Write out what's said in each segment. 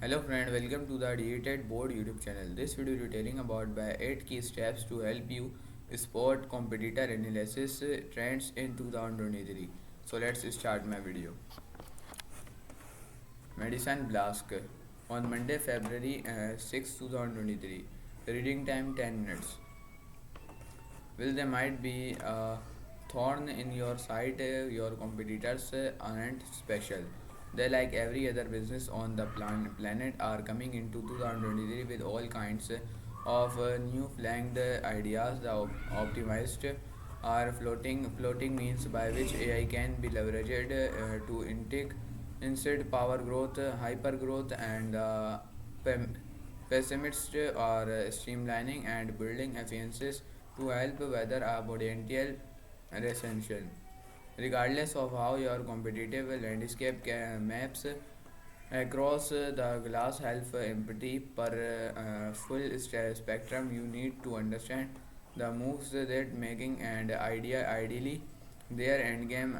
Hello friend, welcome to the Digital Board YouTube channel. This video detailing about by 8 key steps to help you spot competitor analysis trends in 2023. So let's start my video. Medicine Blask on Monday, February 6, 2023. Reading time 10 minutes. Well, there might be a thorn in your side. Your competitors aren't special. They, like every other business on the planet, are coming into 2023 with all kinds of new flanked ideas. The optimized are floating means by which AI can be leveraged to intake instead power growth, hyper growth, and pessimists are streamlining and building efficiencies to help weather a potential recession. Regardless of how your competitive landscape maps across the glass half empty per spectrum, you need to understand the moves that making and ideally their endgame.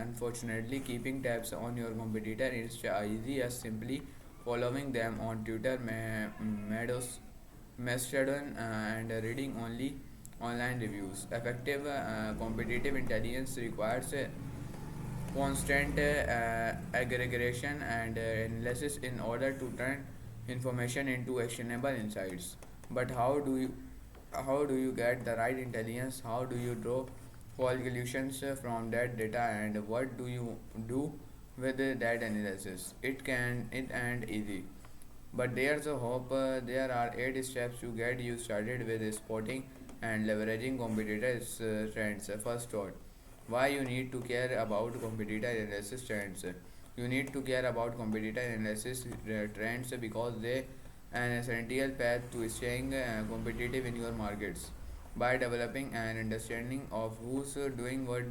Unfortunately, keeping tabs on your competitor is easy as simply following them on Twitter, Mastodon, and reading only online reviews. Effective competitive intelligence requires constant aggregation and analysis in order to turn information into actionable insights. But how do you get the right intelligence? How do you draw conclusions from that data, and what do you do with that analysis? It and easy, but there's a hope. There are 8 steps to get you started with spotting and leveraging competitors' trends. First thought, why you need to care about competitor analysis trends. You need to care about competitor analysis trends because they an essential path to staying competitive in your markets. By developing an understanding of who's doing what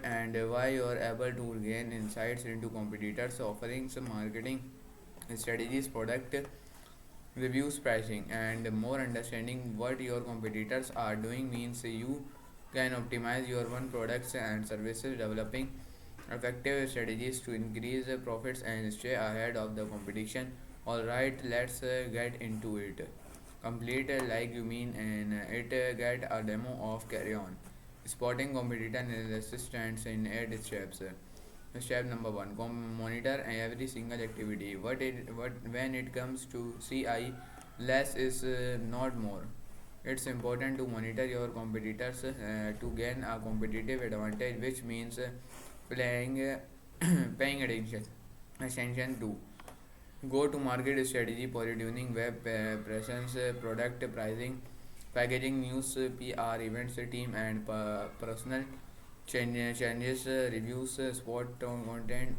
and why you are able to gain insights into competitors offerings, marketing strategies, product reviews, pricing, and more. Understanding what your competitors are doing means you can optimize your own products and services. Developing effective strategies to increase profits and stay ahead of the competition. Alright, let's get into it. Complete like you mean and get a demo of carry on. Spotting competitor analysis stands in 8 steps. Step number one: monitor every single activity. What when it comes to CI, less is not more. It's important to monitor your competitors to gain a competitive advantage, which means playing paying attention to go to market strategy, positioning, web presence, product pricing, packaging, news, PR, events, team, and personal changes, reviews, spot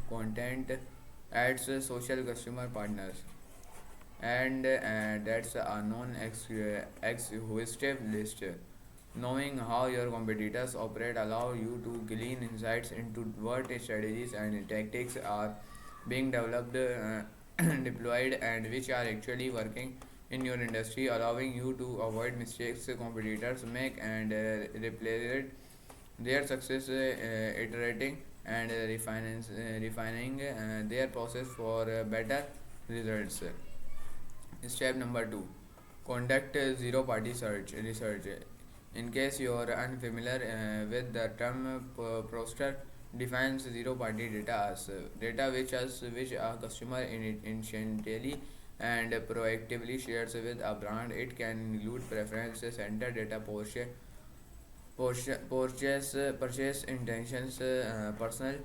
content, ads, social customer partners, and that's a non-exhaustive list. Knowing how your competitors operate allow you to glean insights into what strategies and tactics are being developed, deployed, and which are actually working in your industry, allowing you to avoid mistakes competitors make and replace their success, iterating and refining their process for better results. Step number two: conduct zero party search research. In case you are unfamiliar with the term, Proster defines zero party data as data which a customer initially and proactively shares with a brand. It can include preferences, enter data, purchase intentions, personal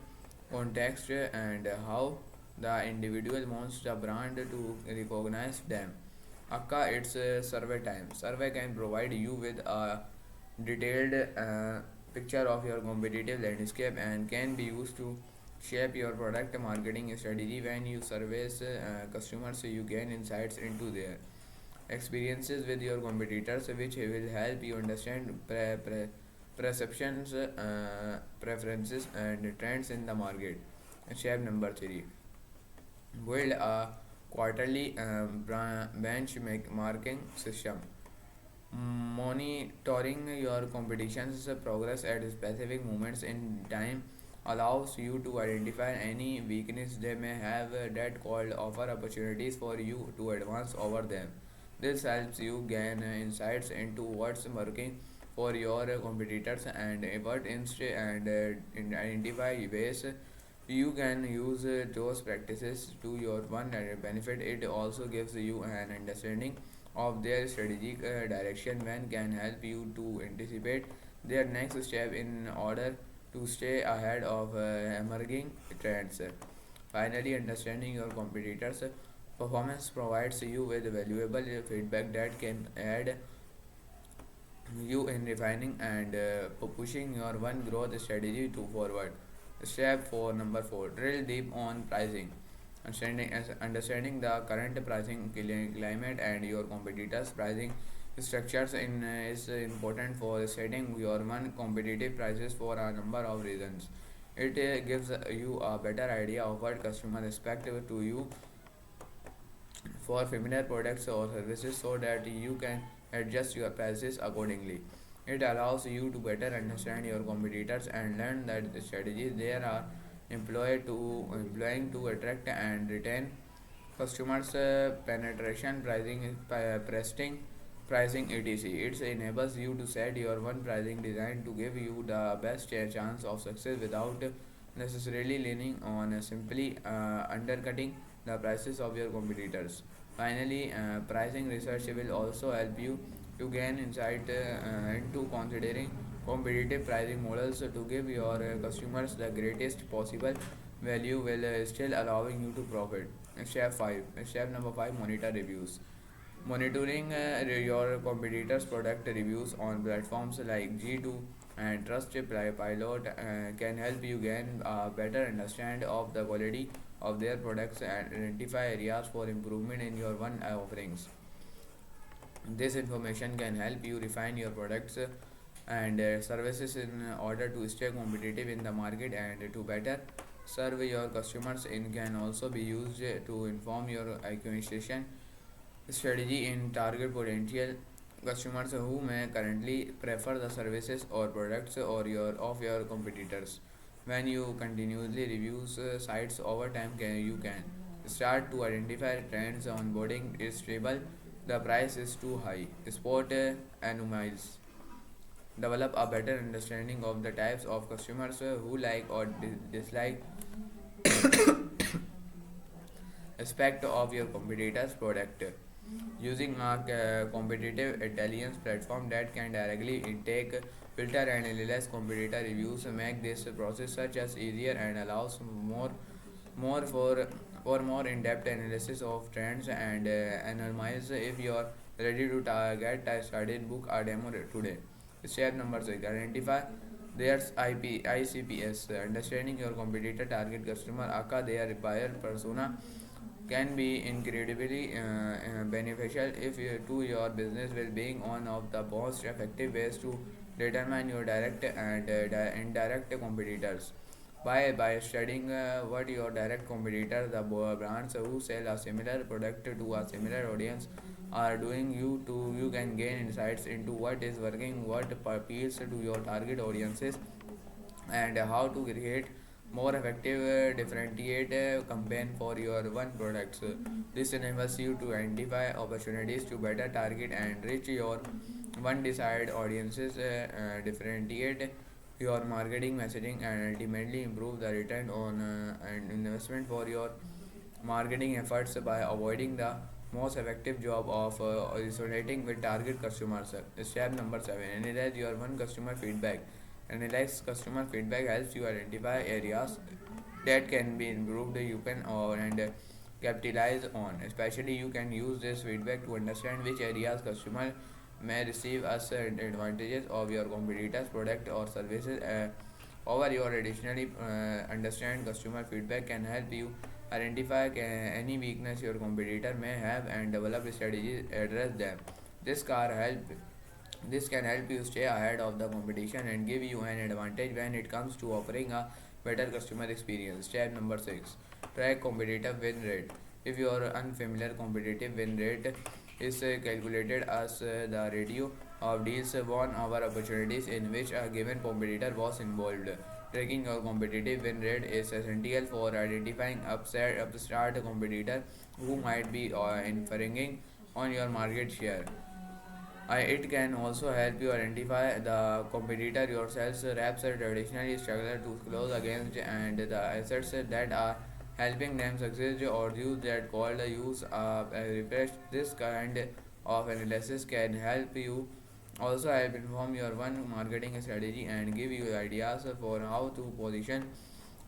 context, and how the individual wants the brand to recognize them. Akka, it's a survey time. Survey can provide you with a detailed picture of your competitive landscape and can be used to shape your product marketing strategy. When you survey customers, you gain insights into their experiences with your competitors, which will help you understand perceptions, preferences, and trends in the market. Step number three: build a quarterly benchmarking system. Monitoring your competition's progress at specific moments in time allows you to identify any weakness they may have that could offer opportunities for you to advance over them. This helps you gain insights into what's working for your competitors and what instead identify ways you can use those practices to your one benefit. It also gives you an understanding of their strategic direction when can help you to anticipate their next step in order to stay ahead of emerging trends. Finally, understanding your competitors' performance provides you with valuable feedback that can aid you in refining and pushing your one growth strategy to forward. Step 4 number 4 drill deep on pricing. Understanding the current pricing climate and your competitors' pricing structures is important for setting your one competitive prices for a number of reasons. It gives you a better idea of what customers expect to you for familiar products or services so that you can adjust your prices accordingly. It allows you to better understand your competitors and learn that the strategies they are employing to attract and retain customers. Penetration pricing, presting pricing etc. It enables you to set your one pricing design to give you the best chance of success without necessarily leaning on simply undercutting the prices of your competitors. Finally, pricing research will also help you to gain insight into considering competitive pricing models to give your customers the greatest possible value while still allowing you to profit. Step 5. Step number 5 monitor reviews. Monitoring your competitors' product reviews on platforms like G2 and Trustpilot can help you gain a better understanding of the quality of their products and identify areas for improvement in your one offerings. This information can help you refine your products and services in order to stay competitive in the market and to better serve your customers. It can also be used to inform your acquisition strategy in target potential customers who may currently prefer the services or products or your competitors. When you continuously reviews sites over time, you can start to identify trends. Onboarding is stable, the price is too high, spot anomalies. Develop a better understanding of the types of customers who like or dislike aspect of your competitor's product. Using a competitive intelligence platform that can directly intake, filter, and analyze competitor reviews make this process such as easier and allows more for more in-depth analysis of trends and anomalies. If you are ready to get started, book a demo today. Step number 6 identify there's ICPS. Understanding your competitor target customer, aka their buyer persona, can be incredibly beneficial if to your business well-being. One of the most effective ways to determine your direct and indirect competitors by studying what your direct competitors, the brands who sell a similar product to a similar audience, are doing. You can gain insights into what is working, what appeals to your target audiences, and how to create more effective differentiate campaign for your one products. This enables you to identify opportunities to better target and reach your one desired audiences, differentiate your marketing messaging, and ultimately improve the return on and investment for your marketing efforts by avoiding the most effective job of resonating with target customers. Step number 7 analyze your one customer feedback. Analyze customer feedback helps you identify areas that can be improved. You can and capitalize on. Especially, you can use this feedback to understand which areas customer may receive as advantages of your competitors' product or services over your. Additionally, understand customer feedback can help you identify any weakness your competitor may have and develop strategies address them. This car help this can help you stay ahead of the competition and give you an advantage when it comes to offering a better customer experience. Step number 6 track competitive win rate. If you are unfamiliar, competitive win rate is calculated as the ratio of deals won over opportunities in which a given competitor was involved. Tracking your competitive win rate is essential for identifying upstart competitor who might be infringing on your market share. It can also help you identify the competitor yourselves. Reps are traditionally struggle to close against, and the assets that are helping them succeed or use that called use refresh. This kind of analysis can help you also help inform your one marketing strategy and give you ideas for how to position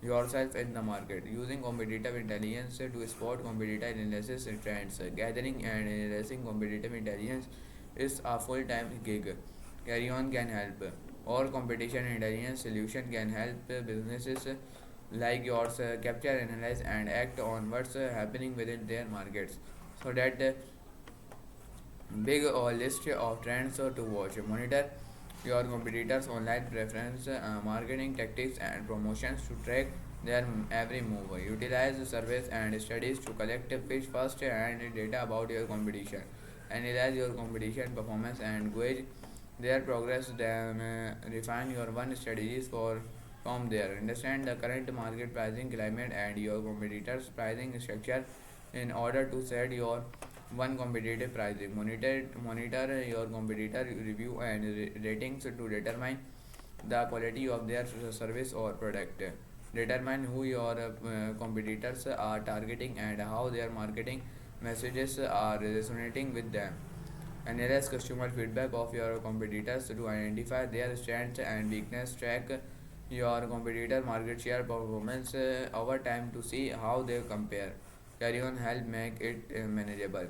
yourself in the market. Using competitive intelligence to spot competitor analysis trends, gathering and analyzing competitive intelligence is a full-time gig. Carry on can help. Or competition intelligence solution can help businesses like yours capture, analyze, and act on what's happening within their markets. So that big list of trends to watch. Monitor your competitors' online preference, marketing tactics, and promotions to track their every move. Utilize surveys and studies to collect fish first hand data about your competition. Analyze your competition performance and gauge their progress. Then refine your one strategies for from there. Understand the current market pricing climate and your competitors' pricing structure in order to set your one competitive pricing. Monitor your competitor review and ratings to determine the quality of their service or product. Determine who your competitors are targeting and how their marketing messages are resonating with them. Analyze customer feedback of your competitors to identify their strengths and weaknesses. Track your competitor market share performance over time to see how they compare. Carry on help make it manageable.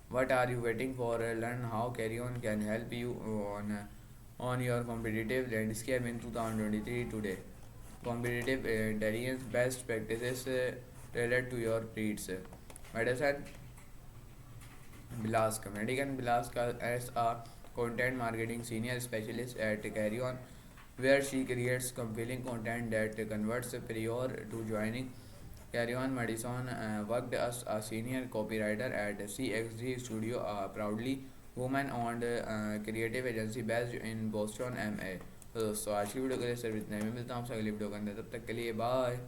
What are you waiting for? Learn how Carry On can help you on your competitive landscape in 2023 today. Competitive intelligence best practices related to your needs. Medicine Bilaska. Medican Bilaska as a content marketing senior specialist at Carry On, where she creates compelling content that converts prior to joining Carry On. Madison worked as a senior copywriter at CXG Studio, a proudly woman owned creative agency based in Boston, MA. तो आज की video के लिए सिर्फ इतना ही। मैं मिलता हूँ आपसे अगली वीडियो के अंदर, तब तक के लिए बाय।